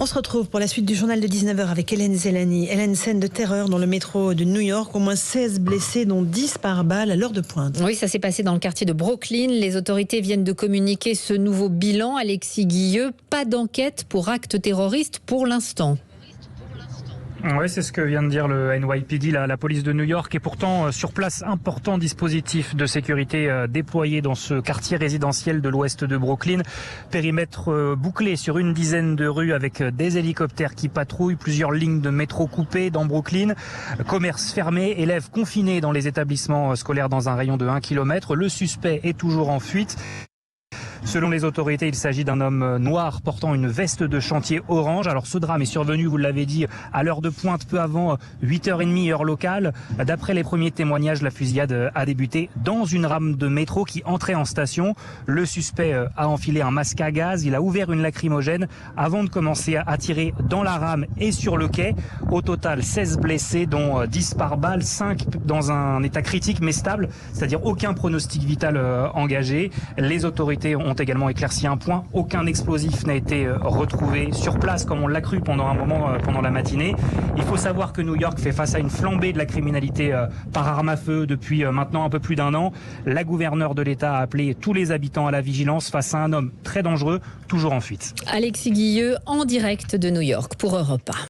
On se retrouve pour la suite du journal de 19h avec Hélène Zellani. Hélène, scène de terreur dans le métro de New York. Au moins 16 blessés, dont 10 par balle à l'heure de pointe. Oui, ça s'est passé dans le quartier de Brooklyn. Les autorités viennent de communiquer ce nouveau bilan. Alexis Guilleux, pas d'enquête pour acte terroriste pour l'instant. Oui, c'est ce que vient de dire le NYPD, la police de New York. Et pourtant, sur place, important dispositif de sécurité déployé dans ce quartier résidentiel de l'ouest de Brooklyn. Périmètre bouclé sur une dizaine de rues avec des hélicoptères qui patrouillent, plusieurs lignes de métro coupées dans Brooklyn. Commerce fermé, élèves confinés dans les établissements scolaires dans un rayon de 1 km. Le suspect est toujours en fuite. Selon les autorités, il s'agit d'un homme noir portant une veste de chantier orange. Alors ce drame est survenu, vous l'avez dit, à l'heure de pointe, peu avant 8h30 heure locale. D'après les premiers témoignages, la fusillade a débuté dans une rame de métro qui entrait en station. Le suspect a enfilé un masque à gaz, il a ouvert une lacrymogène avant de commencer à tirer dans la rame et sur le quai. Au total, 16 blessés, dont 10 par balle, 5 dans un état critique mais stable, c'est-à-dire aucun pronostic vital engagé. Les autorités ont également éclairci un point. Aucun explosif n'a été retrouvé sur place comme on l'a cru pendant un moment pendant la matinée. Il faut savoir que New York fait face à une flambée de la criminalité par arme à feu depuis maintenant un peu plus d'1 an. La gouverneure de l'État a appelé tous les habitants à la vigilance face à un homme très dangereux, toujours en fuite. Alexis Guilleux en direct de New York pour Europe 1.